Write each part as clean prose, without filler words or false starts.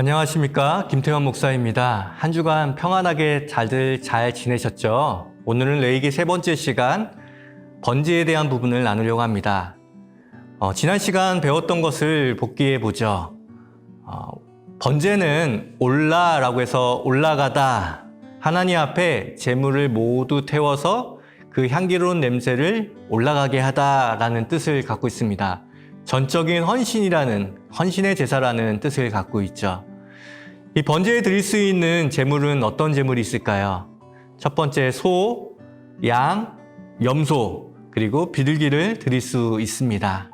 안녕하십니까, 김태원 목사입니다. 한 주간 평안하게 잘 지내셨죠? 오늘은 레위기 세 번째 시간 번제에 대한 부분을 나누려고 합니다. 지난 시간 배웠던 것을 복기해 보죠. 번제는 올라라고 해서 올라가다, 하나님 앞에 제물을 모두 태워서 그 향기로운 냄새를 올라가게 하다라는 뜻을 갖고 있습니다. 전적인 헌신의 제사라는 뜻을 갖고 있죠. 이 번제에 드릴 수 있는 제물은 어떤 제물이 있을까요? 첫 번째, 소, 양, 염소, 그리고 비둘기를 드릴 수 있습니다.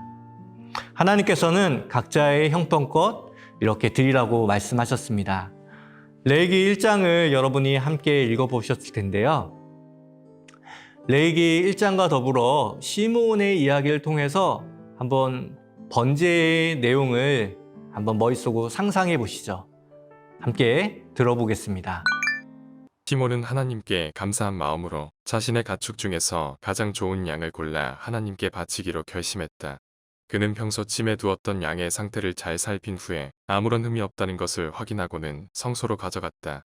하나님께서는 각자의 형편껏 이렇게 드리라고 말씀하셨습니다. 레위기 1장을 여러분이 함께 읽어보셨을 텐데요. 레위기 1장과 더불어 시므온의 이야기를 통해서 한번 번제의 내용을 한번 머릿속으로 상상해 보시죠. 함께 들어보겠습니다. 시몬은 하나님께 감사한 마음으로 자신의 가축 중에서 가장 좋은 양을 골라 하나님께 바치기로 결심했다. 그는 평소 짐에 두었던 양의 상태를 잘 살핀 후에 아무런 흠이 없다는 것을 확인하고는 성소로 가져갔다.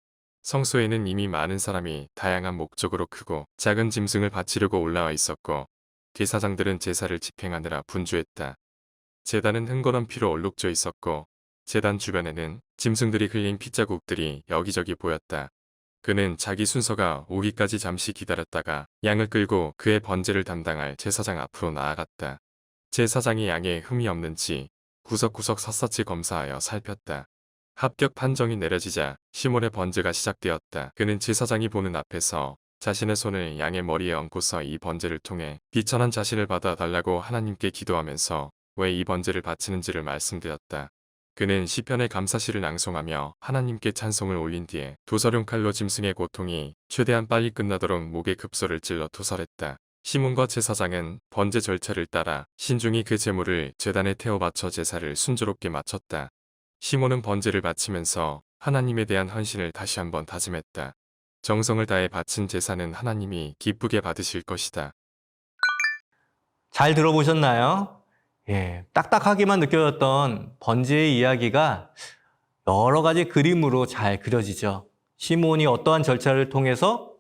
성소에는 이미 많은 사람이 다양한 목적으로 크고 작은 짐승을 바치려고 올라와 있었고 대사장들은 제사를 집행하느라 분주했다. 제단은 흥건한 피로 얼룩져 있었고 제단 주변에는 짐승들이 흘린 핏자국들이 여기저기 보였다. 그는 자기 순서가 오기까지 잠시 기다렸다가 양을 끌고 그의 번제를 담당할 제사장 앞으로 나아갔다. 제사장이 양에 흠이 없는지 구석구석 샅샅이 검사하여 살폈다. 합격 판정이 내려지자 시몬의 번제가 시작되었다. 그는 제사장이 보는 앞에서 자신의 손을 양의 머리에 얹고서 이 번제를 통해 비천한 자신을 받아 달라고 하나님께 기도하면서 왜 이 번제를 바치는지를 말씀드렸다. 그는 시편의 감사시를 낭송하며 하나님께 찬송을 올린 뒤에 도서룡 칼로 짐승의 고통이 최대한 빨리 끝나도록 목에 급소를 찔러 토설했다. 시몬과 제사장은 번제 절차를 따라 신중히 그 제물을 제단에 태워 바쳐 제사를 순조롭게 마쳤다. 시몬은 번제를 바치면서 하나님에 대한 헌신을 다시 한번 다짐했다. 정성을 다해 바친 제사는 하나님이 기쁘게 받으실 것이다. 잘 들어보셨나요? 딱딱하게만 느껴졌던 번제의 이야기가 여러 가지 그림으로 잘 그려지죠. 시몬이 어떠한 절차를 통해서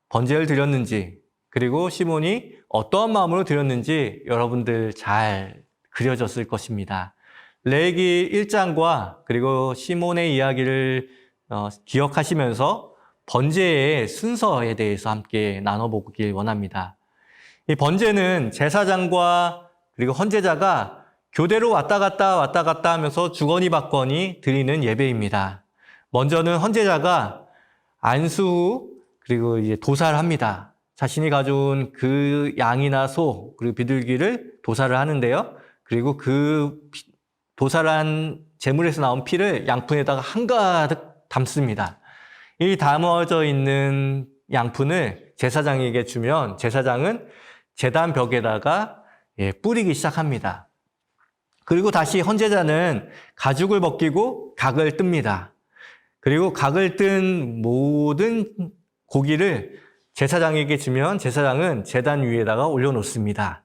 번제를 드렸는지, 그리고 시몬이 어떠한 마음으로 드렸는지 여러분들 잘 그려졌을 것입니다. 레위기 1장과 그리고 시몬의 이야기를 기억하시면서 번제의 순서에 대해서 함께 나눠보길 원합니다. 이 번제는 제사장과 그리고 헌제자가 교대로 왔다 갔다 하면서 주거니 받거니 드리는 예배입니다. 먼저는 헌제자가 안수 후 그리고 이제 도살을 합니다. 자신이 가져온 그 양이나 소 그리고 비둘기를 도살을 하는데요. 그리고 그 도살한 제물에서 나온 피를 양푼에다가 한가득 담습니다. 이 담아져 있는 양푼을 제사장에게 주면 제사장은 제단 벽에다가 뿌리기 시작합니다. 그리고 다시 헌제자는 가죽을 벗기고 각을 뜹니다. 그리고 각을 뜬 모든 고기를 제사장에게 주면 제사장은 제단 위에다가 올려놓습니다.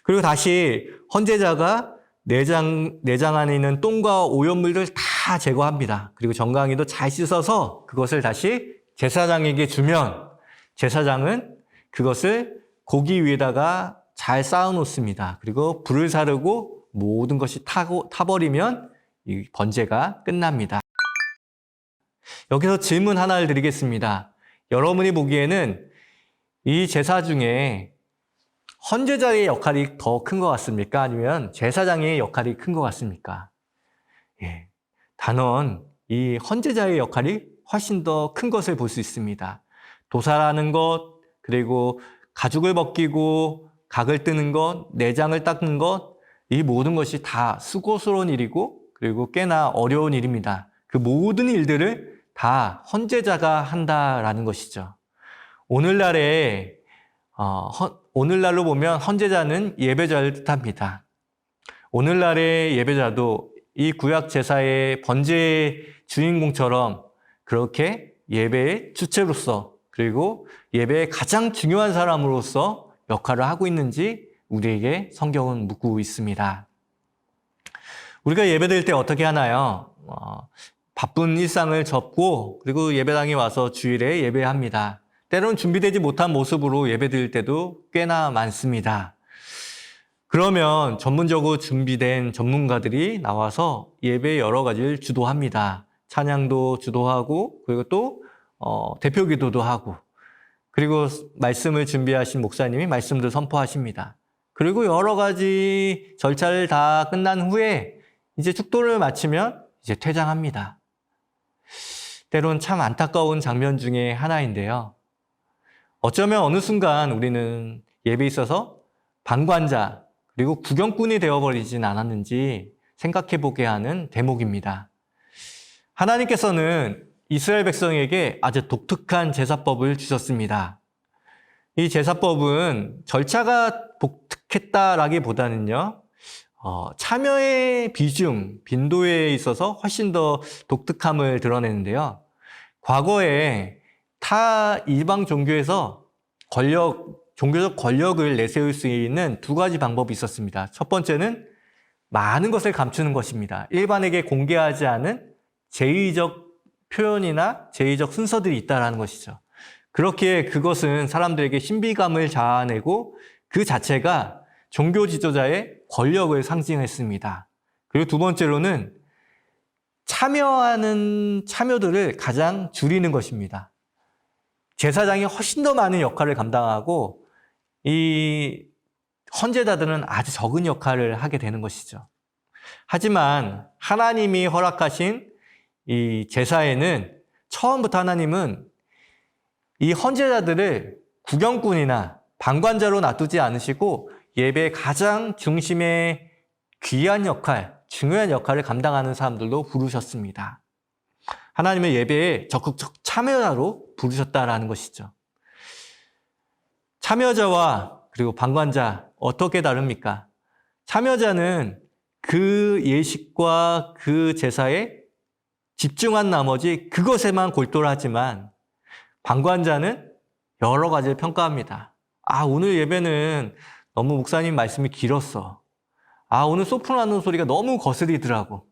그리고 다시 헌제자가 내장 안에 있는 똥과 오염물을 다 제거합니다. 그리고 정강이도 잘 씻어서 그것을 다시 제사장에게 주면 제사장은 그것을 고기 위에다가 잘 쌓아놓습니다. 그리고 불을 사르고 모든 것이 타버리면 이 번제가 끝납니다. 여기서 질문 하나를 드리겠습니다. 여러분이 보기에는 이 제사 중에 헌제자의 역할이 더 큰 것 같습니까? 아니면 제사장의 역할이 큰 것 같습니까? 단언 이 헌제자의 역할이 훨씬 더 큰 것을 볼 수 있습니다. 도살하는 것, 그리고 가죽을 벗기고 각을 뜨는 것, 내장을 닦는 것, 이 모든 것이 다 수고스러운 일이고 그리고 꽤나 어려운 일입니다. 그 모든 일들을 다 헌제자가 한다라는 것이죠. 오늘날로 보면 헌제자는 예배자를 뜻합니다. 오늘날의 예배자도 이 구약 제사의 번제의 주인공처럼 그렇게 예배의 주체로서 그리고 예배의 가장 중요한 사람으로서 역할을 하고 있는지 우리에게 성경은 묻고 있습니다. 우리가 예배드릴 때 어떻게 하나요? 바쁜 일상을 접고 그리고 예배당에 와서 주일에 예배합니다. 때로는 준비되지 못한 모습으로 예배드릴 때도 꽤나 많습니다. 그러면 전문적으로 준비된 전문가들이 나와서 예배 여러 가지를 주도합니다. 찬양도 주도하고 그리고 또 대표 기도도 하고 그리고 말씀을 준비하신 목사님이 말씀도 선포하십니다. 그리고 여러 가지 절차를 다 끝난 후에 이제 축도를 마치면 이제 퇴장합니다. 때론 참 안타까운 장면 중에 하나인데요. 어쩌면 어느 순간 우리는 예배에 있어서 방관자 그리고 구경꾼이 되어버리진 않았는지 생각해보게 하는 대목입니다. 하나님께서는 이스라엘 백성에게 아주 독특한 제사법을 주셨습니다. 이 제사법은 절차가 독특했다라기보다는요, 참여의 비중, 빈도에 있어서 훨씬 더 독특함을 드러내는데요. 과거에 타 이방 종교에서 종교적 권력을 내세울 수 있는 두 가지 방법이 있었습니다. 첫 번째는 많은 것을 감추는 것입니다. 일반에게 공개하지 않은 제의적 표현이나 제의적 순서들이 있다는 것이죠. 그렇기에 그것은 사람들에게 신비감을 자아내고 그 자체가 종교 지도자의 권력을 상징했습니다. 그리고 두 번째로는 참여하는 참여들을 가장 줄이는 것입니다. 제사장이 훨씬 더 많은 역할을 감당하고 이 헌제자들은 아주 적은 역할을 하게 되는 것이죠. 하지만 하나님이 허락하신 이 제사에는 처음부터 하나님은 이 헌제자들을 구경꾼이나 방관자로 놔두지 않으시고 예배의 가장 중심의 귀한 역할, 중요한 역할을 감당하는 사람들로 부르셨습니다. 하나님의 예배에 적극적 참여자로 부르셨다라는 것이죠. 참여자와 그리고 방관자 어떻게 다릅니까? 참여자는 그 예식과 그 제사에 집중한 나머지 그것에만 골똘하지만 방관자는 여러 가지를 평가합니다. 오늘 예배는 너무 목사님 말씀이 길었어. 오늘 소프라노 소리가 너무 거스리더라고.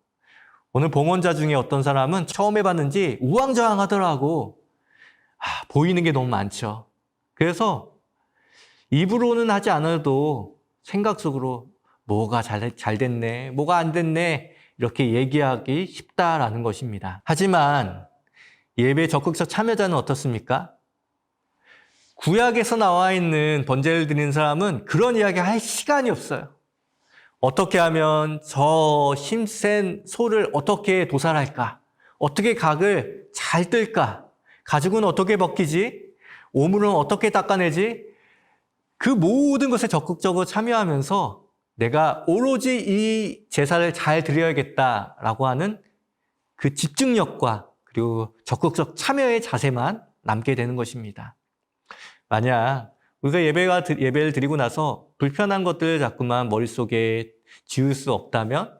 오늘 봉헌자 중에 어떤 사람은 처음 해봤는지 우왕좌왕하더라고. 보이는 게 너무 많죠. 그래서 입으로는 하지 않아도 생각 속으로 뭐가 잘 됐네, 뭐가 안 됐네 이렇게 얘기하기 쉽다라는 것입니다. 하지만 예배 적극적 참여자는 어떻습니까? 구약에서 나와 있는 번제를 드리는 사람은 그런 이야기 할 시간이 없어요. 어떻게 하면 저 힘센 소를 어떻게 도살할까? 어떻게 각을 잘 뜰까? 가죽은 어떻게 벗기지? 오물은 어떻게 닦아내지? 그 모든 것에 적극적으로 참여하면서 내가 오로지 이 제사를 잘 드려야겠다라고 하는 그 집중력과 그리고 적극적 참여의 자세만 남게 되는 것입니다. 만약 우리가 예배를 드리고 나서 불편한 것들을 자꾸만 머릿속에 지울 수 없다면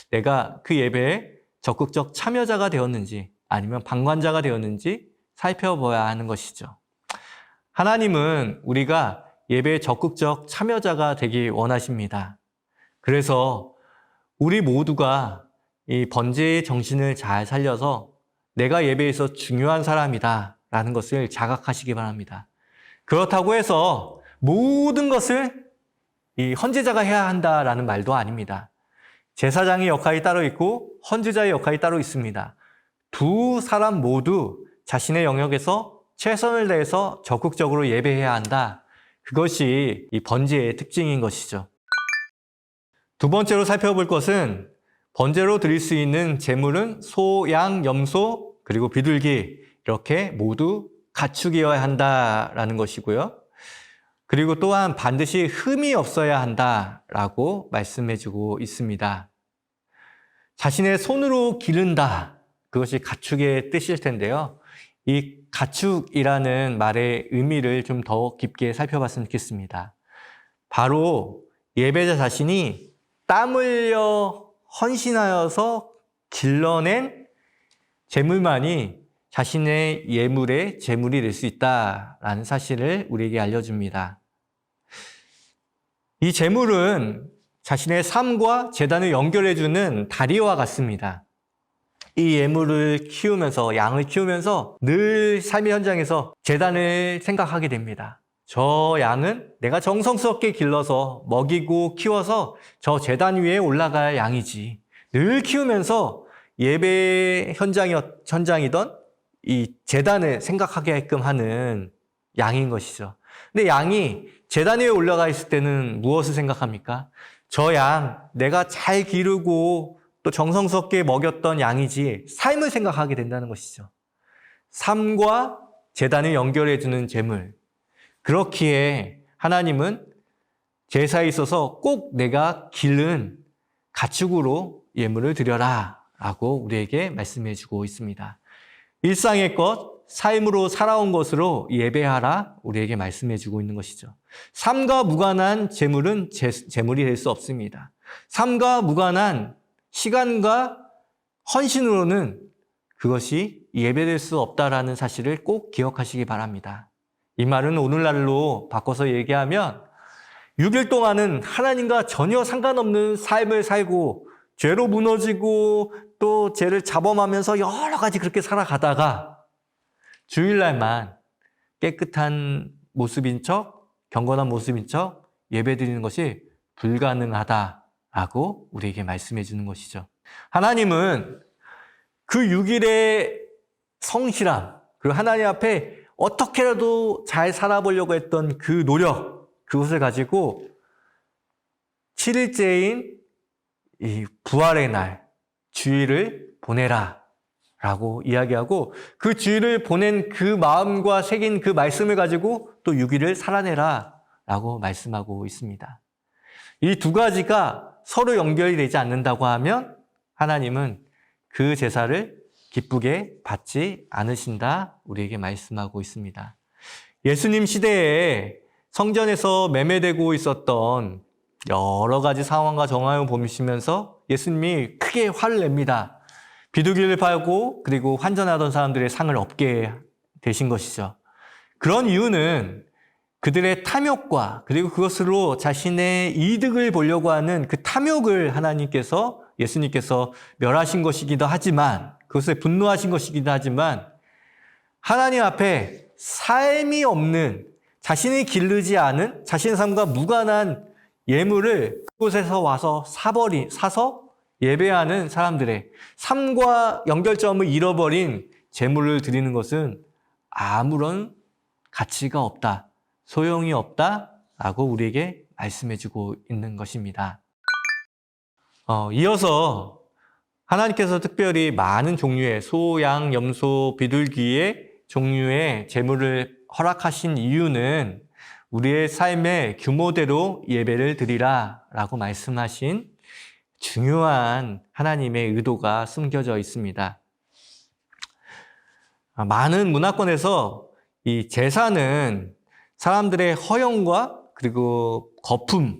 내가 그 예배에 적극적 참여자가 되었는지 아니면 방관자가 되었는지 살펴봐야 하는 것이죠. 하나님은 우리가 예배에 적극적 참여자가 되기 원하십니다. 그래서 우리 모두가 이 번제의 정신을 잘 살려서 내가 예배에서 중요한 사람이다 라는 것을 자각하시기 바랍니다. 그렇다고 해서 모든 것을 이 헌제자가 해야 한다라는 말도 아닙니다. 제사장의 역할이 따로 있고 헌제자의 역할이 따로 있습니다. 두 사람 모두 자신의 영역에서 최선을 다해서 적극적으로 예배해야 한다. 그것이 이 번제의 특징인 것이죠. 두 번째로 살펴볼 것은 번제로 드릴 수 있는 제물은 소, 양, 염소, 그리고 비둘기 이렇게 모두 가축이어야 한다라는 것이고요. 그리고 또한 반드시 흠이 없어야 한다라고 말씀해주고 있습니다. 자신의 손으로 기른다. 그것이 가축의 뜻일 텐데요. 이 가축이라는 말의 의미를 좀 더 깊게 살펴봤으면 좋겠습니다. 바로 예배자 자신이 땀 흘려 헌신하여서 길러낸 제물만이 자신의 예물의 제물이 될 수 있다라는 사실을 우리에게 알려줍니다. 이 제물은 자신의 삶과 제단을 연결해주는 다리와 같습니다. 이 예물을 키우면서, 양을 키우면서 늘 삶의 현장에서 제단을 생각하게 됩니다. 저 양은 내가 정성스럽게 길러서 먹이고 키워서 저 제단 위에 올라갈 양이지. 늘 키우면서 예배 현장이던 이 제단을 생각하게끔 하는 양인 것이죠. 근데 양이 제단 위에 올라가 있을 때는 무엇을 생각합니까? 저 양, 내가 잘 기르고 또 정성스럽게 먹였던 양이지 삶을 생각하게 된다는 것이죠. 삶과 제단을 연결해주는 제물. 그렇기에 하나님은 제사에 있어서 꼭 내가 기른 가축으로 예물을 드려라 라고 우리에게 말씀해 주고 있습니다. 일상의 것, 삶으로 살아온 것으로 예배하라 우리에게 말씀해 주고 있는 것이죠. 삶과 무관한 제물은 제물이 될 수 없습니다. 삶과 무관한 시간과 헌신으로는 그것이 예배될 수 없다라는 사실을 꼭 기억하시기 바랍니다. 이 말은 오늘날로 바꿔서 얘기하면 6일 동안은 하나님과 전혀 상관없는 삶을 살고 죄로 무너지고 또 죄를 자범하면서 여러 가지 그렇게 살아가다가 주일날만 깨끗한 모습인 척, 경건한 모습인 척 예배드리는 것이 불가능하다라고 우리에게 말씀해 주는 것이죠. 하나님은 그 6일의 성실함, 그리고 하나님 앞에 어떻게라도 잘 살아보려고 했던 그 노력, 그것을 가지고 7일째인 이 부활의 날, 주일을 보내라 라고 이야기하고 그 주일을 보낸 그 마음과 새긴 그 말씀을 가지고 또 6일을 살아내라 라고 말씀하고 있습니다. 이 두 가지가 서로 연결이 되지 않는다고 하면 하나님은 그 제사를 기쁘게 받지 않으신다 우리에게 말씀하고 있습니다. 예수님 시대에 성전에서 매매되고 있었던 여러 가지 상황과 정황을 보시면서 예수님이 크게 화를 냅니다. 비둘기를 팔고 그리고 환전하던 사람들의 상을 얻게 되신 것이죠. 그런 이유는 그들의 탐욕과 그리고 그것으로 자신의 이득을 보려고 하는 그 탐욕을 예수님께서 멸하신 것이기도 하지만 그것에 분노하신 것이기도 하지만 하나님 앞에 삶이 없는 자신이 기르지 않은 자신의 삶과 무관한 예물을 그곳에서 와서 사서 예배하는 사람들의 삶과 연결점을 잃어버린 제물을 드리는 것은 아무런 가치가 없다, 소용이 없다라고 우리에게 말씀해주고 있는 것입니다. 이어서 하나님께서 특별히 많은 종류의 소, 양, 염소, 비둘기의 종류의 제물을 허락하신 이유는 우리의 삶의 규모대로 예배를 드리라 라고 말씀하신 중요한 하나님의 의도가 숨겨져 있습니다. 많은 문화권에서 이 제사는 사람들의 허영과 그리고 거품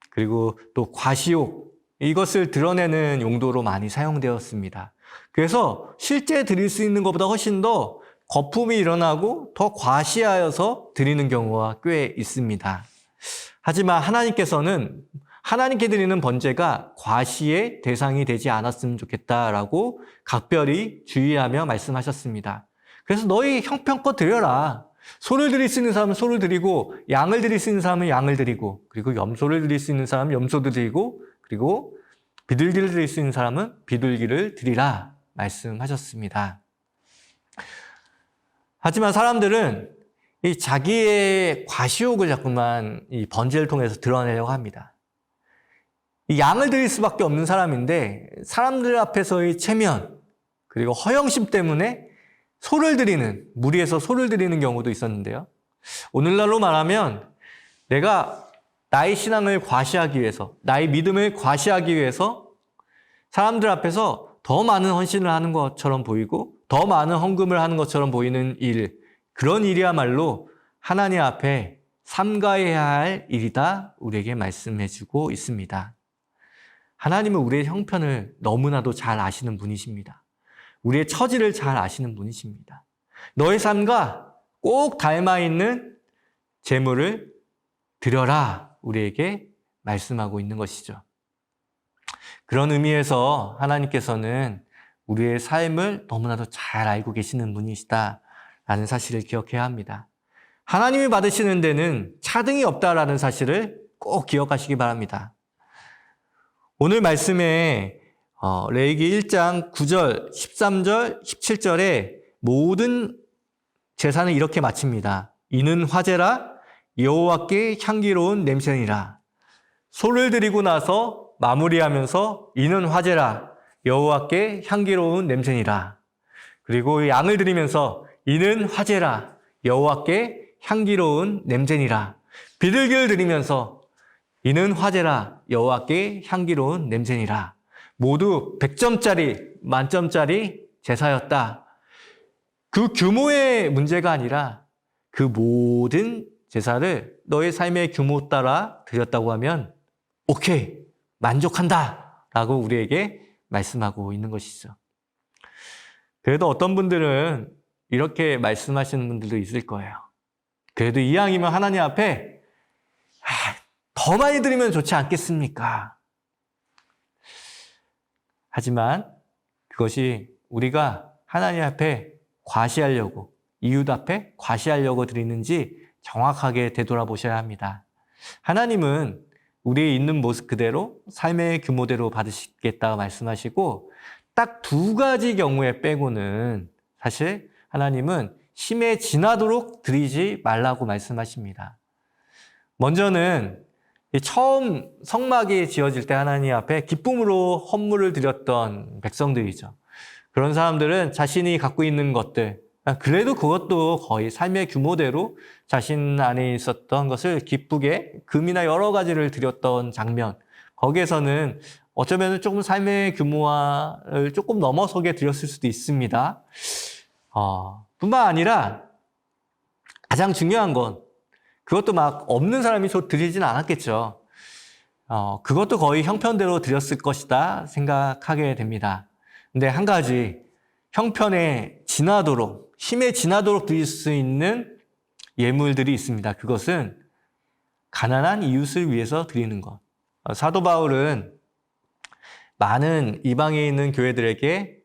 그리고 또 과시욕 이것을 드러내는 용도로 많이 사용되었습니다. 그래서 실제 드릴 수 있는 것보다 훨씬 더 거품이 일어나고 더 과시하여서 드리는 경우가 꽤 있습니다. 하지만 하나님께서는 하나님께 드리는 번제가 과시의 대상이 되지 않았으면 좋겠다라고 각별히 주의하며 말씀하셨습니다. 그래서 너희 형편껏 드려라. 소를 드릴 수 있는 사람은 소를 드리고 양을 드릴 수 있는 사람은 양을 드리고 그리고 염소를 드릴 수 있는 사람은 염소도 드리고 그리고 비둘기를 드릴 수 있는 사람은 비둘기를 드리라 말씀하셨습니다. 하지만 사람들은 이 자기의 과시욕을 자꾸만 이 번제를 통해서 드러내려고 합니다. 이 양을 드릴 수밖에 없는 사람인데 사람들 앞에서의 체면 그리고 허영심 때문에 무리해서 소를 드리는 경우도 있었는데요. 오늘날로 말하면 내가 나의 신앙을 과시하기 위해서 나의 믿음을 과시하기 위해서 사람들 앞에서 더 많은 헌신을 하는 것처럼 보이고 더 많은 헌금을 하는 것처럼 보이는 그런 일이야말로 하나님 앞에 삼가해야 할 일이다 우리에게 말씀해주고 있습니다. 하나님은 우리의 형편을 너무나도 잘 아시는 분이십니다. 우리의 처지를 잘 아시는 분이십니다. 너의 삶과 꼭 닮아있는 제물을 드려라 우리에게 말씀하고 있는 것이죠. 그런 의미에서 하나님께서는 우리의 삶을 너무나도 잘 알고 계시는 분이시다라는 사실을 기억해야 합니다. 하나님이 받으시는 데는 차등이 없다라는 사실을 꼭 기억하시기 바랍니다. 오늘 말씀에 레위기 1장 9절, 13절, 17절에 모든 제사는 이렇게 마칩니다. 이는 화제라 여호와께 향기로운 냄새니라. 소를 드리고 나서 마무리하면서 이는 화제라 여호와께 향기로운 냄새니라. 그리고 양을 드리면서 이는 화제라 여호와께 향기로운 냄새니라. 비둘기를 드리면서 이는 화제라 여호와께 향기로운 냄새니라. 모두 100점짜리 만점짜리 제사였다. 그 규모의 문제가 아니라 그 모든 제사를 너의 삶의 규모 따라 드렸다고 하면 오케이, 만족한다 라고 우리에게 말씀하고 있는 것이죠. 그래도 어떤 분들은 이렇게 말씀하시는 분들도 있을 거예요. 그래도 이왕이면 하나님 앞에 더 많이 드리면 좋지 않겠습니까? 하지만 그것이 우리가 하나님 앞에 과시하려고, 이웃 앞에 과시하려고 드리는지 정확하게 되돌아보셔야 합니다. 하나님은 우리의 있는 모습 그대로 삶의 규모대로 받으시겠다고 말씀하시고 딱 두 가지 경우에 빼고는 사실 하나님은 힘에 지나도록 드리지 말라고 말씀하십니다. 먼저는 처음 성막이 지어질 때 하나님 앞에 기쁨으로 헌물을 드렸던 백성들이죠. 그런 사람들은 자신이 갖고 있는 것들, 그래도 그것도 거의 삶의 규모대로 자신 안에 있었던 것을 기쁘게 금이나 여러 가지를 드렸던 장면, 거기에서는 어쩌면 조금 삶의 규모를 조금 넘어서게 드렸을 수도 있습니다. 뿐만 아니라 가장 중요한 건 그것도 막 없는 사람이 드리진 않았겠죠. 그것도 거의 형편대로 드렸을 것이다 생각하게 됩니다. 근데 한 가지 형편에 지나도록, 힘에 지나도록 드릴 수 있는 예물들이 있습니다. 그것은 가난한 이웃을 위해서 드리는 것. 사도 바울은 많은 이방에 있는 교회들에게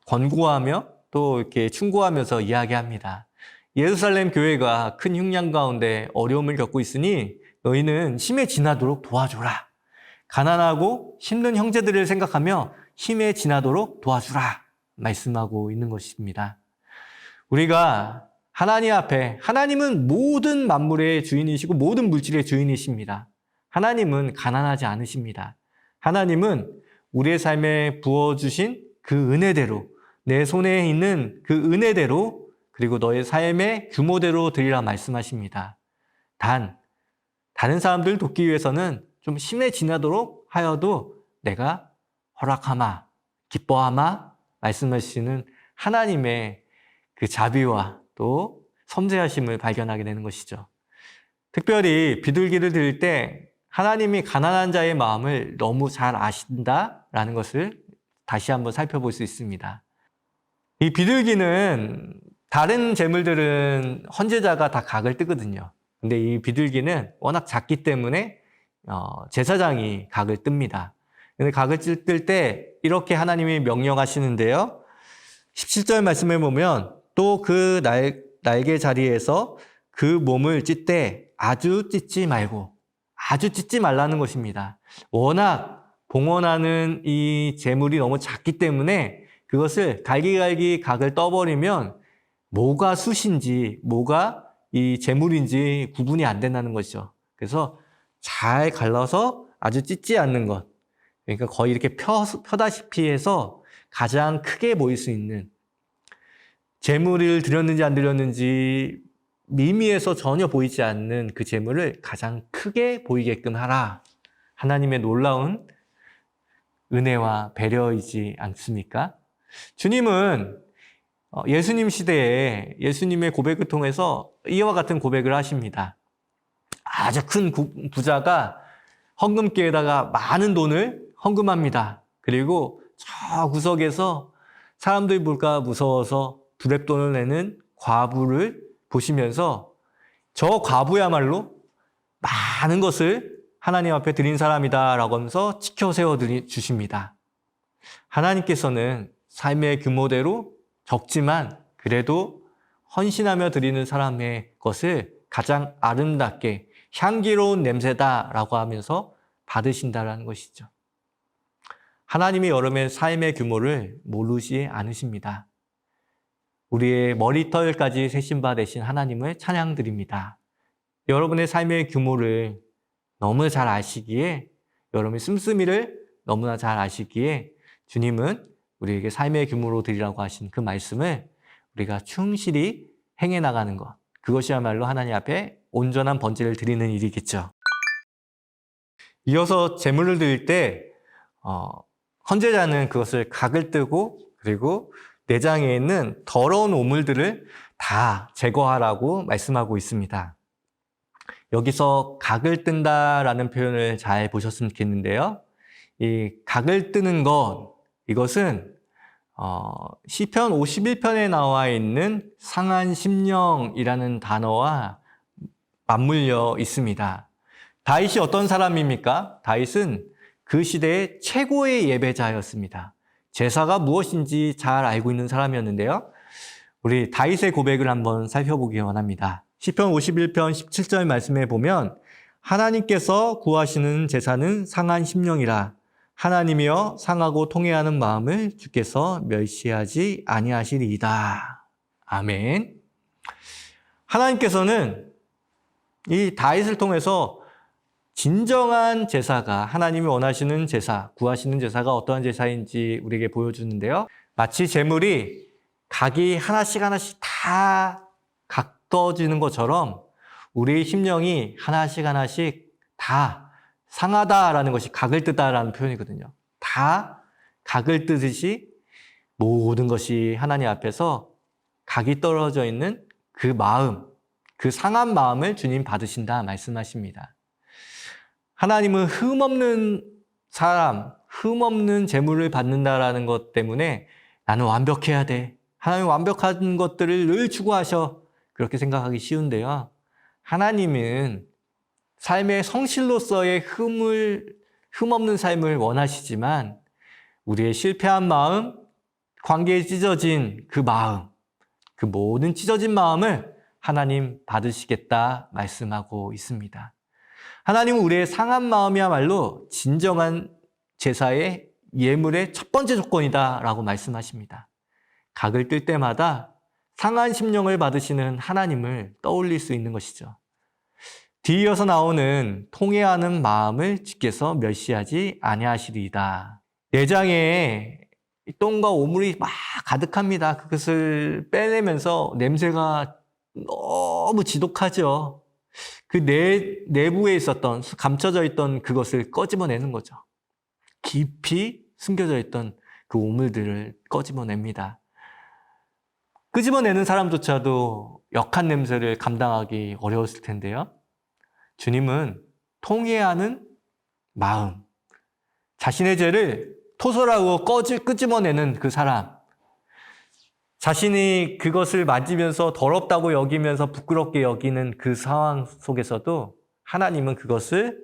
권고하며 또 이렇게 충고하면서 이야기합니다. 예루살렘 교회가 큰 흉년 가운데 어려움을 겪고 있으니 너희는 힘에 지나도록 도와줘라. 가난하고 힘든 형제들을 생각하며 힘에 지나도록 도와주라. 말씀하고 있는 것입니다. 우리가 하나님 앞에, 하나님은 모든 만물의 주인이시고 모든 물질의 주인이십니다. 하나님은 가난하지 않으십니다. 하나님은 우리의 삶에 부어주신 그 은혜대로, 내 손에 있는 그 은혜대로, 그리고 너의 삶의 규모대로 드리라 말씀하십니다. 단, 다른 사람들 돕기 위해서는 좀 힘에 지나도록 하여도 내가 허락하마, 기뻐하마 말씀하시는 하나님의 그 자비와 또 섬세하심을 발견하게 되는 것이죠. 특별히 비둘기를 드릴 때 하나님이 가난한 자의 마음을 너무 잘 아신다라는 것을 다시 한번 살펴볼 수 있습니다. 이 비둘기는 다른 제물들은 헌제자가 다 각을 뜨거든요. 근데 이 비둘기는 워낙 작기 때문에 제사장이 각을 뜹니다. 근데 각을 뜰 때 이렇게 하나님이 명령하시는데요. 17절 말씀을 보면 또 그 날개 자리에서 그 몸을 찢되 아주 찢지 말고, 아주 찢지 말라는 것입니다. 워낙 봉헌하는 이 제물이 너무 작기 때문에 그것을 갈기갈기 각을 떠버리면 뭐가 숯인지 뭐가 이 제물인지 구분이 안 된다는 것이죠. 그래서 잘 갈라서 아주 찢지 않는 것. 그러니까 거의 이렇게 펴다시피 해서 가장 크게 보일 수 있는, 제물을 드렸는지 안 드렸는지 미미해서 전혀 보이지 않는 그 제물을 가장 크게 보이게끔 하라. 하나님의 놀라운 은혜와 배려이지 않습니까? 주님은 예수님 시대에 예수님의 고백을 통해서 이와 같은 고백을 하십니다. 아주 큰 부자가 헌금기에다가 많은 돈을 헌금합니다. 그리고 저 구석에서 사람들이 볼까 무서워서 두렙돈을 내는 과부를 보시면서 저 과부야말로 많은 것을 하나님 앞에 드린 사람이다 라고 하면서 치켜 세워 주십니다. 하나님께서는 삶의 규모대로 적지만 그래도 헌신하며 드리는 사람의 것을 가장 아름답게 향기로운 냄새다라고 하면서 받으신다라는 것이죠. 하나님이 여러분의 삶의 규모를 모르지 않으십니다. 우리의 머리털까지 세신 바 되신 하나님을 찬양드립니다. 여러분의 삶의 규모를 너무 잘 아시기에, 여러분의 씀씀이를 너무나 잘 아시기에 주님은 우리에게 삶의 규모로 드리라고 하신 그 말씀을 우리가 충실히 행해 나가는 것, 그것이야말로 하나님 앞에 온전한 번제를 드리는 일이겠죠. 이어서 제물을 드릴 때 헌제자는 그것을 각을 뜨고 그리고 내장에 있는 더러운 오물들을 다 제거하라고 말씀하고 있습니다. 여기서 각을 뜬다라는 표현을 잘 보셨으면 좋겠는데요. 이 각을 뜨는 것, 이것은 시편 51편에 나와 있는 상한 심령이라는 단어와 맞물려 있습니다. 다윗이 어떤 사람입니까? 다윗은 그 시대의 최고의 예배자였습니다. 제사가 무엇인지 잘 알고 있는 사람이었는데요. 우리 다윗의 고백을 한번 살펴보기 원합니다. 시편 51편 17절 말씀에 보면 하나님께서 구하시는 제사는 상한 심령이라 하나님이여 상하고 통회하는 마음을 주께서 멸시하지 아니하시리이다. 아멘. 하나님께서는 이 다윗을 통해서 진정한 제사가, 하나님이 원하시는 제사, 구하시는 제사가 어떠한 제사인지 우리에게 보여주는데요. 마치 제물이 각이 하나씩 하나씩 다 각도지는 것처럼 우리의 심령이 하나씩 하나씩 다 상하다라는 것이 각을 뜨다라는 표현이거든요. 다 각을 뜨듯이 모든 것이 하나님 앞에서 각이 떨어져 있는 그 마음, 그 상한 마음을 주님 받으신다 말씀하십니다. 하나님은 흠없는 사람, 흠없는 제물을 받는다라는 것 때문에 나는 완벽해야 돼. 하나님 완벽한 것들을 늘 추구하셔. 그렇게 생각하기 쉬운데요. 하나님은 삶의 성실로서의 흠없는 삶을 원하시지만 우리의 실패한 마음, 관계에 찢어진 그 마음, 그 모든 찢어진 마음을 하나님 받으시겠다 말씀하고 있습니다. 하나님은 우리의 상한 마음이야말로 진정한 제사의 예물의 첫 번째 조건이다라고 말씀하십니다. 각을 뜰 때마다 상한 심령을 받으시는 하나님을 떠올릴 수 있는 것이죠. 뒤이어서 나오는 통회하는 마음을 주께서 멸시하지 아니하시리이다. 내장에 똥과 오물이 막 가득합니다. 그것을 빼내면서 냄새가 너무 지독하죠. 그 내부에 있었던, 감춰져 있던 그것을 꺼집어내는 거죠. 깊이 숨겨져 있던 그 오물들을 꺼집어냅니다. 끄집어내는 사람조차도 역한 냄새를 감당하기 어려웠을 텐데요. 주님은 통회하는 마음, 자신의 죄를 토설하고 끄집어내는 그 사람, 자신이 그것을 만지면서 더럽다고 여기면서 부끄럽게 여기는 그 상황 속에서도 하나님은 그것을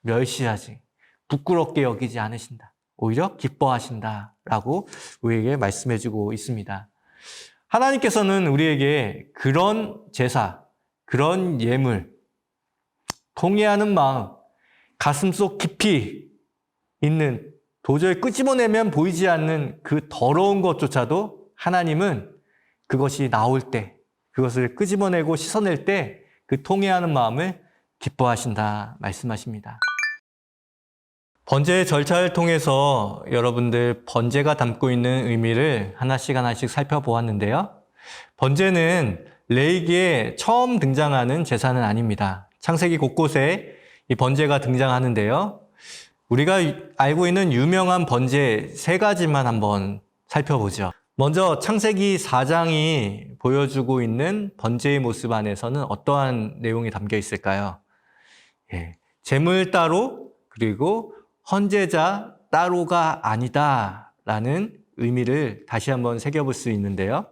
멸시하지, 부끄럽게 여기지 않으신다. 오히려 기뻐하신다라고 우리에게 말씀해주고 있습니다. 하나님께서는 우리에게 그런 제사, 그런 예물, 통회하는 마음, 가슴속 깊이 있는 도저히 끄집어내면 보이지 않는 그 더러운 것조차도 하나님은 그것이 나올 때, 그것을 끄집어내고 씻어낼 때 그 통회하는 마음을 기뻐하신다 말씀하십니다. 번제의 절차를 통해서 여러분들 번제가 담고 있는 의미를 하나씩 하나씩 살펴보았는데요. 번제는 레위기에 처음 등장하는 제사는 아닙니다. 창세기 곳곳에 이 번제가 등장하는데요. 우리가 알고 있는 유명한 번제 3가지만 한번 살펴보죠. 먼저 창세기 4장이 보여주고 있는 번제의 모습 안에서는 어떠한 내용이 담겨 있을까요? 제물 따로 그리고 헌제자 따로가 아니다라는 의미를 다시 한번 새겨볼 수 있는데요.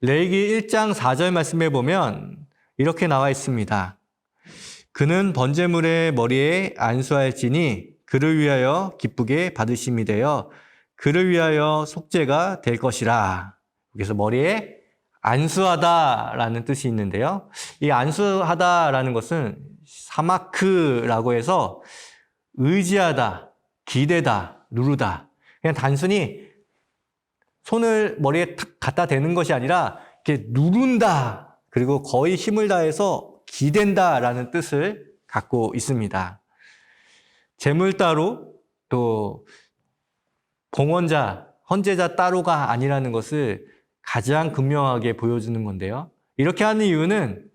레위기 1장 4절 말씀에 보면 이렇게 나와 있습니다. 그는 번제물의 머리에 안수할지니 그를 위하여 기쁘게 받으심이 되어 그를 위하여 속죄가 될 것이라. 여기서 머리에 안수하다라는 뜻이 있는데요. 이 안수하다라는 것은 사마크라고 해서 의지하다, 기대다, 누르다. 그냥 단순히 손을 머리에 탁 갖다 대는 것이 아니라 이렇게 누른다. 그리고 거의 힘을 다해서 기댄다라는 뜻을 갖고 있습니다. 제물따로 또 봉헌자, 헌제자 따로가 아니라는 것을 가장 극명하게 보여주는 건데요. 이렇게 하는 이유는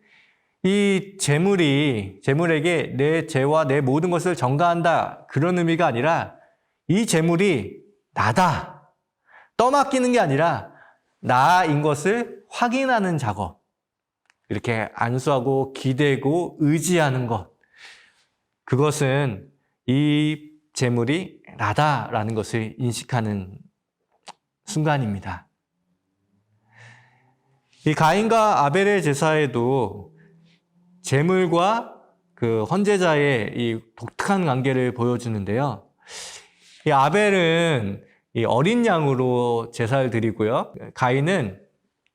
이 제물에게 내 죄와 내 모든 것을 전가한다. 그런 의미가 아니라 이 제물이 나다. 떠맡기는 게 아니라 나인 것을 확인하는 작업. 이렇게 안수하고 기대고 의지하는 것. 그것은 이 제물이 나다라는 것을 인식하는 순간입니다. 이 가인과 아벨의 제사에도 제물과 그 헌제자의 이 독특한 관계를 보여주는데요. 이 아벨은 이 어린 양으로 제사를 드리고요. 가인은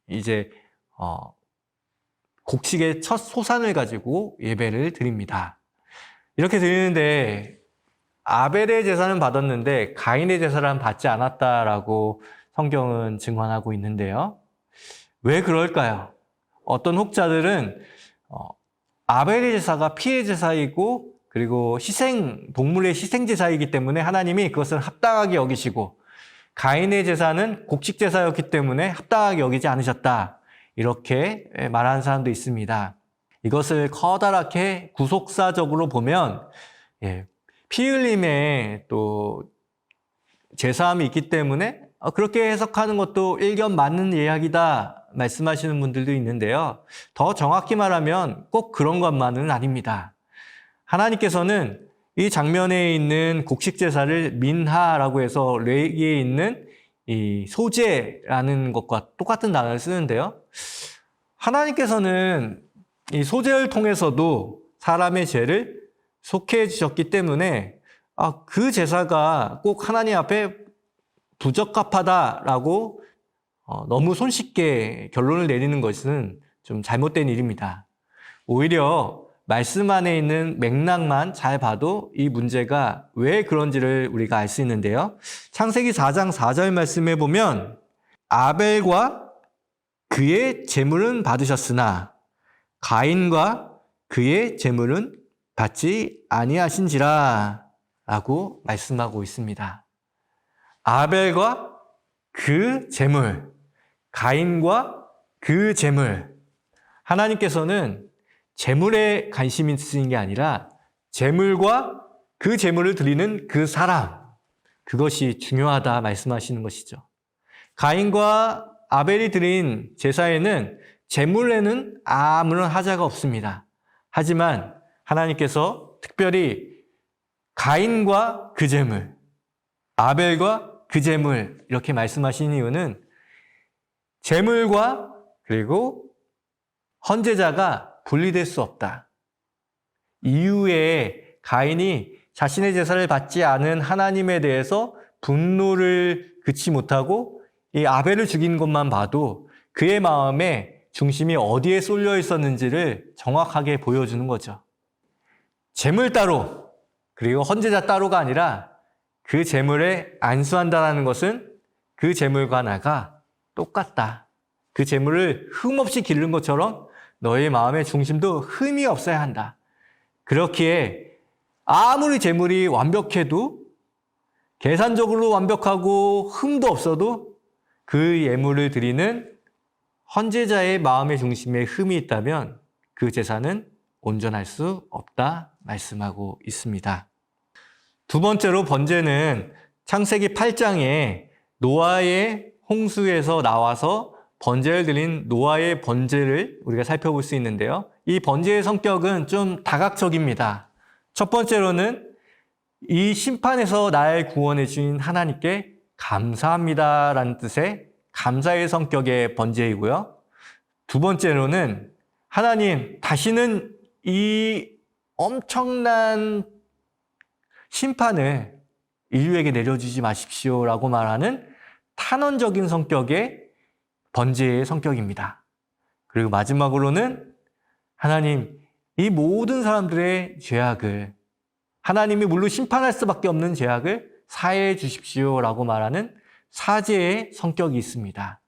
이제 곡식의 첫 소산을 가지고 예배를 드립니다. 이렇게 드리는데 아벨의 제사는 받았는데 가인의 제사는 받지 않았다라고 성경은 증언하고 있는데요. 왜 그럴까요? 어떤 혹자들은 아벨의 제사가 피해 제사이고 그리고 동물의 희생 제사이기 때문에 하나님이 그것을 합당하게 여기시고 가인의 제사는 곡식 제사였기 때문에 합당하게 여기지 않으셨다. 이렇게 말하는 사람도 있습니다. 이것을 커다랗게 구속사적으로 보면 피 흘림에 또 제사함이 있기 때문에 그렇게 해석하는 것도 일견 맞는 이야기다 말씀하시는 분들도 있는데요. 더 정확히 말하면 꼭 그런 것만은 아닙니다. 하나님께서는 이 장면에 있는 곡식 제사를 민하라고 해서 레위기에 있는 이 소제라는 것과 똑같은 단어를 쓰는데요. 하나님께서는 이 소제를 통해서도 사람의 죄를 속해 주셨기 때문에 그 제사가 꼭 하나님 앞에 부적합하다라고 너무 손쉽게 결론을 내리는 것은 좀 잘못된 일입니다. 오히려 말씀 안에 있는 맥락만 잘 봐도 이 문제가 왜 그런지를 우리가 알 수 있는데요. 창세기 4장 4절 말씀에 보면 아벨과 그의 제물은 받으셨으나 가인과 그의 제물은 받지 아니하신지라 라고 말씀하고 있습니다. 아벨과 그 제물, 가인과 그 제물. 하나님께서는 제물에 관심이 있으신 게 아니라 제물과 그 제물을 드리는 그 사람, 그것이 중요하다 말씀하시는 것이죠. 가인과 아벨이 드린 제사에는 제물에는 아무런 하자가 없습니다. 하지만 하나님께서 특별히 가인과 그 제물, 아벨과 그 제물 이렇게 말씀하신 이유는 제물과 그리고 헌제자가 분리될 수 없다. 이후에 가인이 자신의 제사를 받지 않은 하나님에 대해서 분노를 그치 못하고 이 아벨을 죽인 것만 봐도 그의 마음에 중심이 어디에 쏠려 있었는지를 정확하게 보여주는 거죠. 제물 따로 그리고 헌제자 따로가 아니라 그 제물에 안수한다는 것은 그 제물과 나가 똑같다. 그 제물을 흠없이 기른 것처럼 너의 마음의 중심도 흠이 없어야 한다. 그렇기에 아무리 제물이 완벽해도 계산적으로 완벽하고 흠도 없어도 그 예물을 드리는 헌제자의 마음의 중심에 흠이 있다면 그 제사는 온전할 수 없다 말씀하고 있습니다. 두 번째로 번제는 창세기 8장에 노아의 홍수에서 나와서 번제를 드린 노아의 번제를 우리가 살펴볼 수 있는데요. 이 번제의 성격은 좀 다각적입니다. 첫 번째로는 이 심판에서 나를 구원해 주신 하나님께 감사합니다라는 뜻의 감사의 성격의 번제이고요. 두 번째로는 하나님 다시는 이 엄청난 심판을 인류에게 내려주지 마십시오라고 말하는 탄원적인 성격의 번제의 성격입니다. 그리고 마지막으로는 하나님, 이 모든 사람들의 죄악을, 하나님이 물론 심판할 수밖에 없는 죄악을 사해해 주십시오라고 말하는 사제의 성격이 있습니다.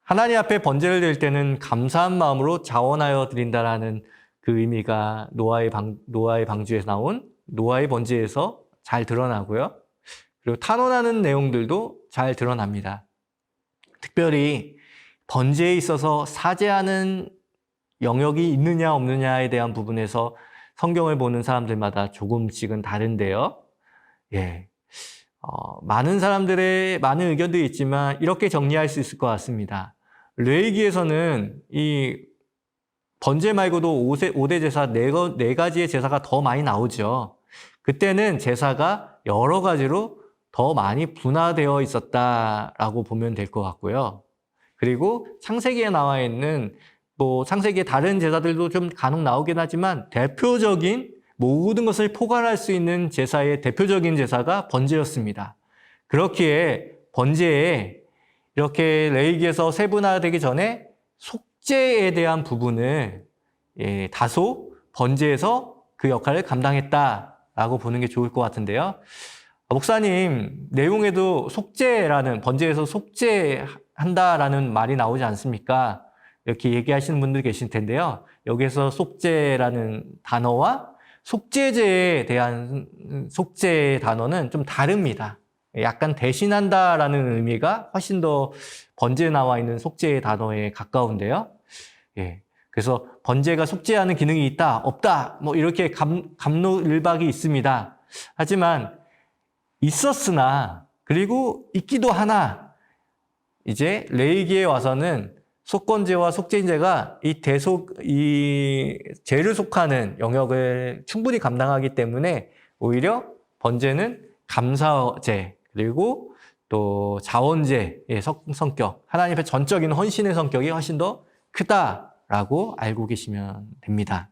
하나님 앞에 번제를 드릴 때는 감사한 마음으로 자원하여 드린다라는 그 의미가 노아의 방주에서 나온 노아의 번제에서 잘 드러나고요. 그리고 탄원하는 내용들도 잘 드러납니다. 특별히 번제에 있어서 사죄하는 영역이 있느냐 없느냐에 대한 부분에서 성경을 보는 사람들마다 조금씩은 다른데요. 예, 많은 사람들의 많은 의견도 있지만 이렇게 정리할 수 있을 것 같습니다. 레위기에서는 이 번제 말고도 5대 제사 4가지의 제사가 더 많이 나오죠. 그때는 제사가 여러 가지로 더 많이 분화되어 있었다라고 보면 될 것 같고요. 그리고 창세기에 나와 있는 창세기의 다른 제사들도 좀 간혹 나오긴 하지만 대표적인 모든 것을 포괄할 수 있는 제사의 대표적인 제사가 번제였습니다. 그렇기에 번제에 이렇게 레위기에서 세분화되기 전에 속죄에 대한 부분을 다소 번제에서 그 역할을 감당했다라고 보는 게 좋을 것 같은데요. 목사님, 내용에도 속죄라는, 번제에서 속죄한다라는 말이 나오지 않습니까? 이렇게 얘기하시는 분들 계실 텐데요. 여기서 속죄라는 단어와 속죄제에 대한 속죄 단어는 좀 다릅니다. 약간 대신한다라는 의미가 훨씬 더 번제에 나와 있는 속죄의 단어에 가까운데요. 예. 그래서 번제가 속죄하는 기능이 있다, 없다, 이렇게 갑론을박이 있습니다. 하지만 있었으나, 그리고 있기도 하나, 이제 레위기에 와서는 속건제와 속죄제가 이 죄를 속하는 영역을 충분히 감당하기 때문에 오히려 번제는 감사제, 그리고 또 자원제의 성격, 하나님 앞에 전적인 헌신의 성격이 훨씬 더 크다라고 알고 계시면 됩니다.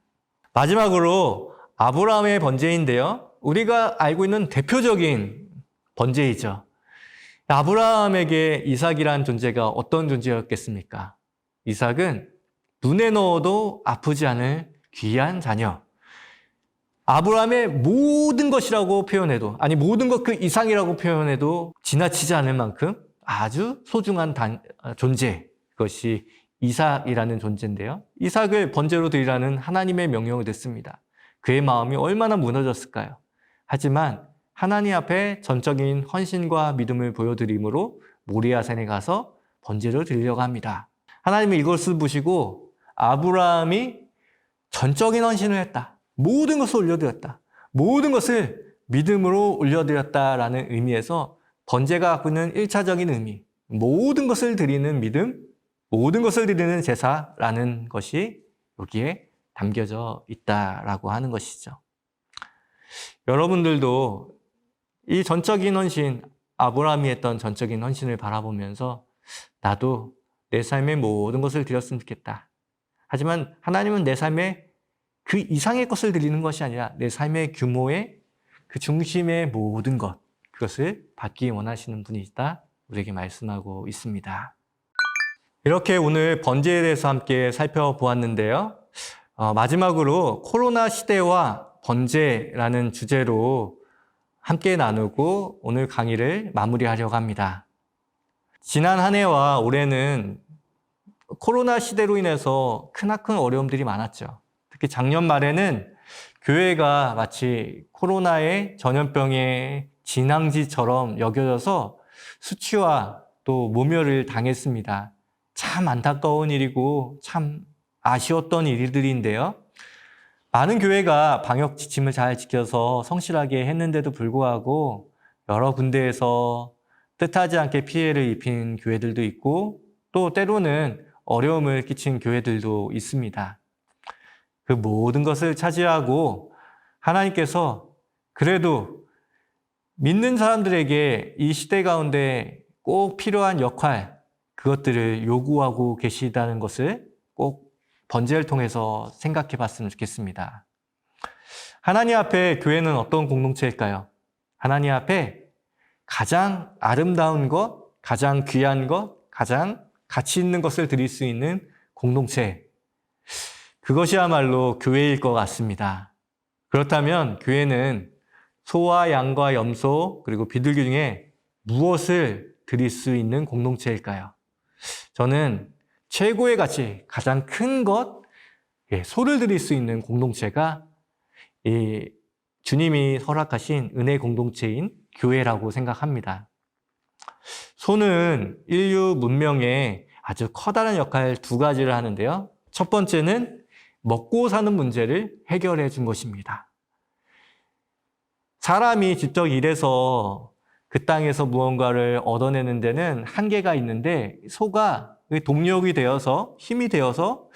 마지막으로 아브라함의 번제인데요. 우리가 알고 있는 대표적인 번제이죠. 아브라함에게 이삭이란 존재가 어떤 존재였겠습니까? 이삭은 눈에 넣어도 아프지 않을 귀한 자녀. 아브라함의 모든 것이라고 표현해도, 아니 모든 것 그 이상이라고 표현해도 지나치지 않을 만큼 아주 소중한 존재, 그것이 이삭이라는 존재인데요. 이삭을 번제로 드리라는 하나님의 명령을 듣습니다. 그의 마음이 얼마나 무너졌을까요? 하지만 하나님 앞에 전적인 헌신과 믿음을 보여드림으로 모리아산에 가서 번제를 드리려고 합니다. 하나님이 이것을 보시고 아브라함이 전적인 헌신을 했다. 모든 것을 올려드렸다. 모든 것을 믿음으로 올려드렸다라는 의미에서 번제가 갖고 있는 1차적인 의미, 모든 것을 드리는 믿음, 모든 것을 드리는 제사라는 것이 여기에 담겨져 있다라고 하는 것이죠. 여러분들도 이 전적인 헌신, 아브라함이 했던 전적인 헌신을 바라보면서 나도 내 삶의 모든 것을 드렸으면 좋겠다. 하지만 하나님은 내 삶에 그 이상의 것을 드리는 것이 아니라 내 삶의 규모의 그 중심의 모든 것, 그것을 받기 원하시는 분이다. 우리에게 말씀하고 있습니다. 이렇게 오늘 번제에 대해서 함께 살펴보았는데요. 마지막으로 코로나 시대와 번제라는 주제로 함께 나누고 오늘 강의를 마무리하려고 합니다. 지난 한 해와 올해는 코로나 시대로 인해서 크나큰 어려움들이 많았죠. 특히 작년 말에는 교회가 마치 코로나의 전염병의 진앙지처럼 여겨져서 수치와 또 모멸을 당했습니다. 참 안타까운 일이고 참 아쉬웠던 일들인데요. 많은 교회가 방역 지침을 잘 지켜서 성실하게 했는데도 불구하고 여러 군데에서 뜻하지 않게 피해를 입힌 교회들도 있고 또 때로는 어려움을 끼친 교회들도 있습니다. 그 모든 것을 차지하고 하나님께서 그래도 믿는 사람들에게 이 시대 가운데 꼭 필요한 역할, 그것들을 요구하고 계시다는 것을 꼭 번제를 통해서 생각해 봤으면 좋겠습니다. 하나님 앞에 교회는 어떤 공동체일까요? 하나님 앞에 가장 아름다운 것, 가장 귀한 것, 가장 가치 있는 것을 드릴 수 있는 공동체. 그것이야말로 교회일 것 같습니다. 그렇다면 교회는 소와 양과 염소 그리고 비둘기 중에 무엇을 드릴 수 있는 공동체일까요? 저는 최고의 가치, 가장 큰 것, 소를 드릴 수 있는 공동체가 이 주님이 허락하신 은혜 공동체인 교회라고 생각합니다. 소는 인류 문명에 아주 커다란 역할 두 가지를 하는데요. 첫 번째는 먹고 사는 문제를 해결해 준 것입니다. 사람이 직접 일해서 그 땅에서 무언가를 얻어내는 데는 한계가 있는데 소가 동력이 되어서 힘이 되어서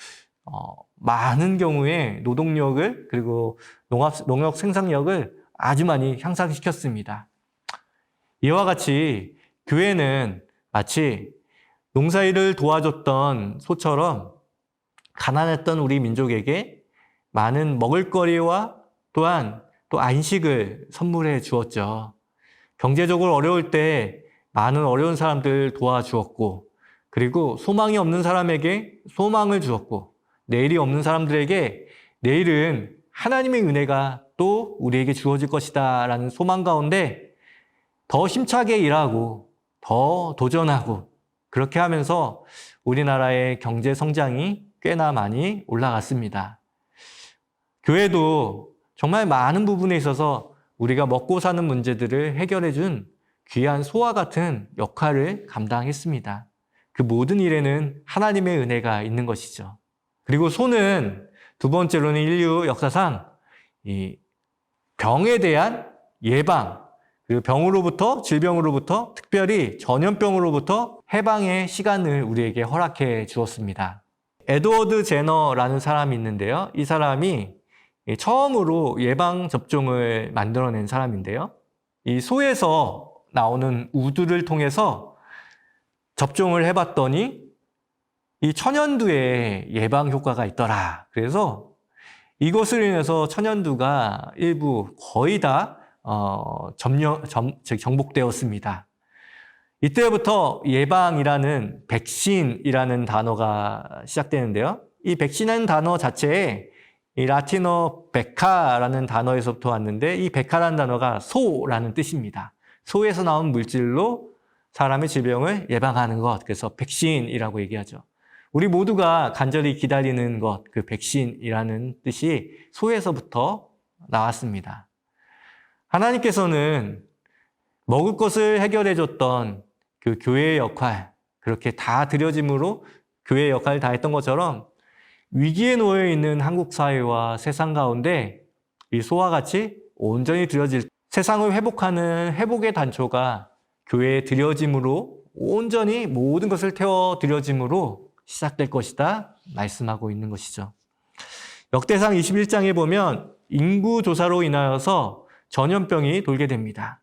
많은 경우에 노동력을 그리고 농업 생산력을 아주 많이 향상시켰습니다. 이와 같이 교회는 마치 농사일을 도와줬던 소처럼 가난했던 우리 민족에게 많은 먹을거리와 또한 또 안식을 선물해 주었죠. 경제적으로 어려울 때 많은 어려운 사람들 도와주었고, 그리고 소망이 없는 사람에게 소망을 주었고, 내일이 없는 사람들에게 내일은 하나님의 은혜가 또 우리에게 주어질 것이다 라는 소망 가운데 더 힘차게 일하고 더 도전하고 그렇게 하면서 우리나라의 경제 성장이 꽤나 많이 올라갔습니다. 교회도 정말 많은 부분에 있어서 우리가 먹고 사는 문제들을 해결해 준 귀한 소와 같은 역할을 감당했습니다. 그 모든 일에는 하나님의 은혜가 있는 것이죠. 그리고 소는 두 번째로는 인류 역사상 이 병에 대한 예방, 그리고 병으로부터, 질병으로부터, 특별히 전염병으로부터 해방의 시간을 우리에게 허락해 주었습니다. 에드워드 제너라는 사람이 있는데요. 이 사람이 처음으로 예방접종을 만들어낸 사람인데요. 이 소에서 나오는 우두를 통해서 접종을 해봤더니 이 천연두에 예방 효과가 있더라. 그래서 이것을 인해서 천연두가 일부 거의 다 정복되었습니다. 이때부터 예방이라는 백신이라는 단어가 시작되는데요. 이 백신이라는 단어 자체에 이 라틴어 베카라는 단어에서부터 왔는데 이 베카라는 단어가 소라는 뜻입니다. 소에서 나온 물질로 사람의 질병을 예방하는 것, 그래서 백신이라고 얘기하죠. 우리 모두가 간절히 기다리는 것, 그 백신이라는 뜻이 소에서부터 나왔습니다. 하나님께서는 먹을 것을 해결해 줬던 그 교회의 역할, 그렇게 다 드려짐으로 교회의 역할을 다 했던 것처럼 위기에 놓여 있는 한국 사회와 세상 가운데 이 소와 같이 온전히 드려질 세상을 회복하는 회복의 단초가 교회에 드려짐으로 온전히 모든 것을 태워 드려짐으로 시작될 것이다 말씀하고 있는 것이죠. 역대상 21장에 보면 인구조사로 인하여서 전염병이 돌게 됩니다.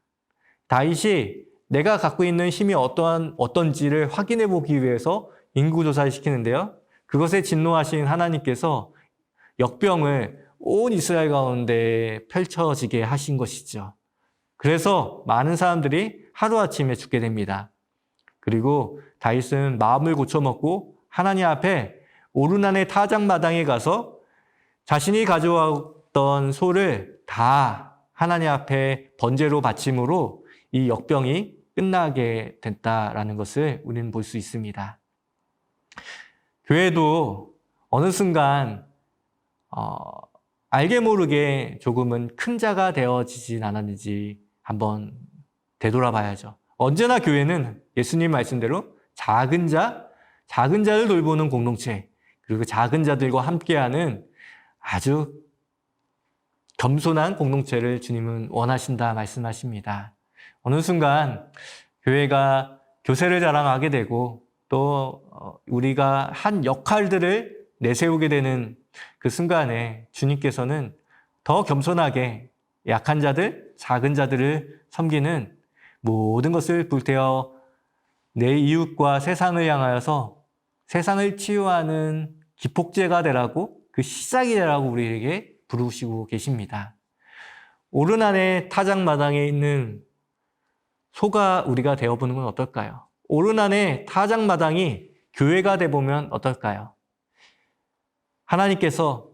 다윗이 내가 갖고 있는 힘이 어떤지를 확인해 보기 위해서 인구조사를 시키는데요. 그것에 진노하신 하나님께서 역병을 온 이스라엘 가운데 펼쳐지게 하신 것이죠. 그래서 많은 사람들이 하루아침에 죽게 됩니다. 그리고 다윗은 마음을 고쳐먹고 하나님 앞에 오르난의 타작마당에 가서 자신이 가져왔던 소를 다 하나님 앞에 번제로 바침으로 이 역병이 끝나게 됐다라는 것을 우리는 볼 수 있습니다. 교회도 어느 순간 알게 모르게 조금은 큰 자가 되어지진 않았는지 한번 되돌아봐야죠. 언제나 교회는 예수님 말씀대로 작은 자를 돌보는 공동체, 그리고 작은 자들과 함께하는 아주 겸손한 공동체를 주님은 원하신다 말씀하십니다. 어느 순간 교회가 교세를 자랑하게 되고 또 우리가 한 역할들을 내세우게 되는 그 순간에 주님께서는 더 겸손하게 약한 자들, 작은 자들을 섬기는 모든 것을 불태워 내 이웃과 세상을 향하여서 세상을 치유하는 기폭제가 되라고 그 시작이 되라고 우리에게 부르시고 계십니다. 오르난의 타작마당에 있는 소가 우리가 되어보는 건 어떨까요? 오르난의 타작마당이 교회가 되어보면 어떨까요? 하나님께서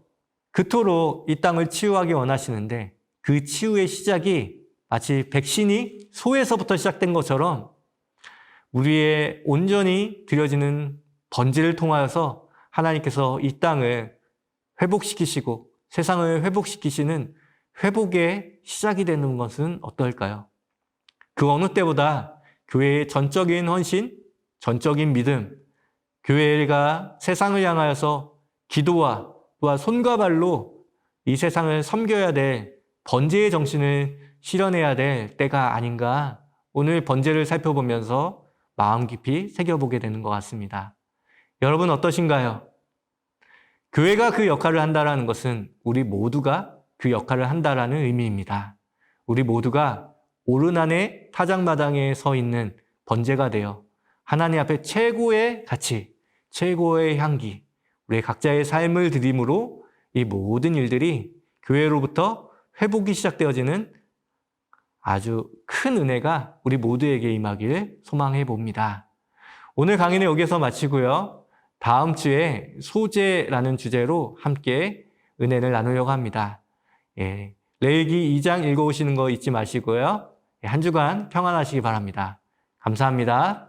그토록 이 땅을 치유하기 원하시는데 그 치유의 시작이 마치 백신이 소에서부터 시작된 것처럼 우리의 온전히 드려지는 번제를 통하여서 하나님께서 이 땅을 회복시키시고 세상을 회복시키시는 회복의 시작이 되는 것은 어떨까요? 그 어느 때보다 교회의 전적인 헌신, 전적인 믿음, 교회가 세상을 향하여서 기도와 또한 손과 발로 이 세상을 섬겨야 될 번제의 정신을 실현해야 될 때가 아닌가 오늘 번제를 살펴보면서 마음 깊이 새겨보게 되는 것 같습니다. 여러분 어떠신가요? 교회가 그 역할을 한다는 것은 우리 모두가 그 역할을 한다는 의미입니다. 우리 모두가 오르난의 타작마당에 서 있는 번제가 되어 하나님 앞에 최고의 가치, 최고의 향기, 우리 각자의 삶을 드림으로 이 모든 일들이 교회로부터 회복이 시작되어지는 아주 큰 은혜가 우리 모두에게 임하길 소망해 봅니다. 오늘 강의는 여기서 마치고요. 다음 주에 소재라는 주제로 함께 은혜를 나누려고 합니다. 레위기 2장 읽어오시는 거 잊지 마시고요. 한 주간 평안하시기 바랍니다. 감사합니다.